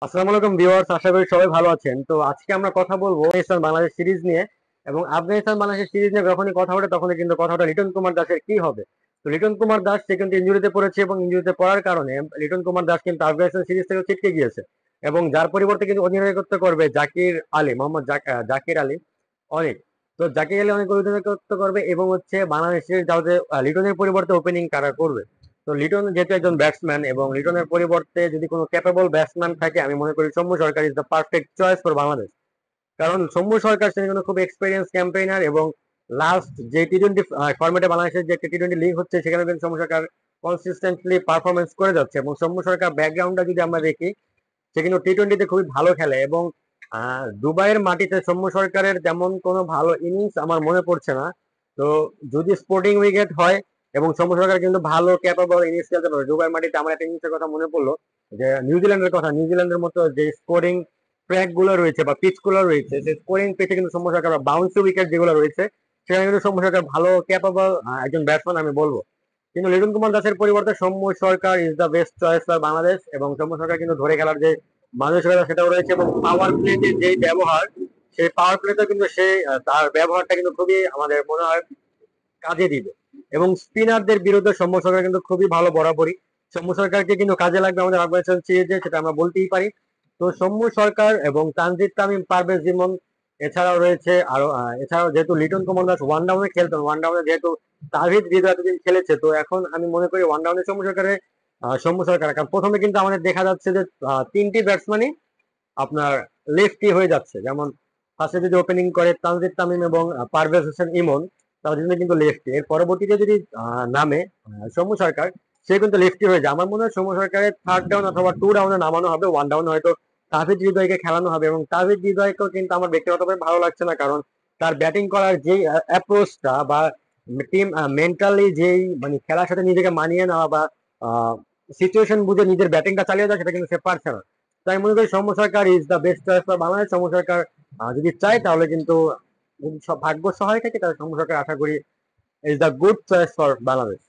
আসসালামু আলাইকুম ভিউয়ার্স, আশা করি সবাই ভালো আছেন। তো আজকে আমরা কথা বলবো আফগানিস্তান বাংলাদেশ সিরিজ নিয়ে। এবং আফগানিস্তান বাংলাদেশ সিরিজ নিয়ে যখনই কথা ওঠে তখনই কিন্তু কথাটা লিটন কুমার দাসের কি হবে। তো লিটন কুমার দাস সে কিন্তু ইনজুরিতে পড়েছে এবং ইনজুরিতে পড়ার কারণে লিটন কুমার দাস কিন্তু আফগানিস্তান সিরিজ থেকে ছিটকে গিয়েছে। এবং যার পরিবর্তে কিন্তু অধিনায়কত্ব করবে জাকির আলী, জাকির আলী অনেক। তো জাকির আলী অনেক অধিনায়কত্ব করবে এবং হচ্ছে বাংলাদেশের যাতে লিটনের পরিবর্তে ওপেনিং কারা করবে। তো লিটন যেহেতু একজন ব্যাটসম্যান এবং লিটনের পরিবর্তে যদি কোনো ক্যাপেবল ব্যাটসম্যান থাকে, আমি মনে করি Soumya Sarkar is the perfect choice for Bangladesh. কারণ সৌম্য সরকার সে কিন্তু খুব এক্সপিরিয়েন্স ক্যাম্পেইনার এবং লাস্ট যে টি-20 ফরম্যাটে বাংলাদেশের যে টি-20 লিগ হচ্ছে সেখানে কিন্তু সৌম্য সরকার কনসিস্টেন্টলি পারফরমেন্স করে যাচ্ছে। এবং সৌম্য সরকার ব্যাকগ্রাউন্ডটা যদি আমরা দেখি, সে কিন্তু টি-20তে খুবই ভালো খেলে এবং দুবাইয়ের মাটিতে সৌম্য সরকারের তেমন কোনো ভালো ইনিংস আমার মনে পড়ছে না। তো যদি স্পোর্টিং উইকেট হয় এবং সৌম্য সরকার কিন্তু ভালো ক্যাপাবল ইনিংস খেলতে পারে। দুবাইয়ের মাটিতে আমার একটা ইনিংসের কথা মনে পড়লো, যে নিউজিল্যান্ডের কথা, নিউজিল্যান্ডের মতো যে স্কোরিং ট্র্যাক গুলো রয়েছে বা পিচ গুলো রয়েছে, সেই স্কোরিং পিচে কিন্তু সৌম্য সরকার বা বাউন্সি উইকেট যেগুলো রয়েছে সেখানে কিন্তু সৌম্য সরকার ভালো ক্যাপাবল একজন ব্যাটসম্যান আমি বলবো। কিন্তু লিটন কুমার দাসের পরিবর্তে Soumya Sarkar is the best choice for Bangladesh. এবং সৌম্য সরকার কিন্তু ধরে খেলার যে মানসিকতা সেটাও রয়েছে এবং পাওয়ার প্লেতে যে ব্যবহার, সেই পাওয়ার প্লেতে কিন্তু সে তার ব্যবহারটা কিন্তু খুবই আমাদের মনে হয় কাজে দিবে। এবং স্পিনারদের বিরুদ্ধে সৌম্য সরকার কিন্তু খুবই ভালো বরাবরই। সৌম্য সরকারকে কিন্তু কাজে লাগবে আমাদের আফগানিস্তান সিরিজে, সেটা আমরা বলতেই পারি। তো সৌম্য সরকার এবং তানজিদ তামিম, পারভেজ ইমন, এছাড়াও রয়েছে আরো এছাড়াও যেহেতু লিটন কুমার দাস ওয়ান ডাউনে খেলতেন, ওয়ান ডাউনে যেহেতু তাহিদ হৃদয় এতদিন খেলেছে, তো এখন আমি মনে করি ওয়ান ডাউনে সৌম্য সরকার। কারণ প্রথমে কিন্তু আমাদের দেখা যাচ্ছে যে তিনটি ব্যাটসম্যানই আপনার লেফটি হয়ে যাচ্ছে। যেমন ফার্স্টে যদি ওপেনিং করে তানজিদ তামিম এবং পারভেজ হোসেন ইমন, তাহলে কিন্তু লেফটি। এর পরবর্তীতে যদি নামে সৌম্য সরকার, সে কিন্তু লেফটি হয়ে যায়। আমার মনে হয় সৌম্য সরকারের থার্ড ডাউন অথবা টু ডাউনে নামানো হবে, ওয়ান ডাউনে হয়তো তাহিদ হৃদয়কে খেলানো হবে। এবং তাহিদ হৃদয়কেও কিন্তু আমার ব্যক্তিগতভাবে ভালো লাগছে না, কারণ তার ব্যাটিং করার যেই অ্যাপ্রোচটা বা টিম মেন্টালি যেই মানে খেলার সাথে নিজেকে মানিয়ে নেওয়া বা সিচুয়েশন বুঝে নিজের ব্যাটিংটা চালিয়ে যাওয়া, সেটা কিন্তু সে পারছে না। তাই মনে করি Soumya Sarkar is the best choice for Bangladesh. Soumya Sarkar যদি চায় তাহলে কিন্তু, যদি সব ভাগ্য সহায় থাকে, তাহলে সৌম্য সরকার আশা করি is the good choice for Bangladesh.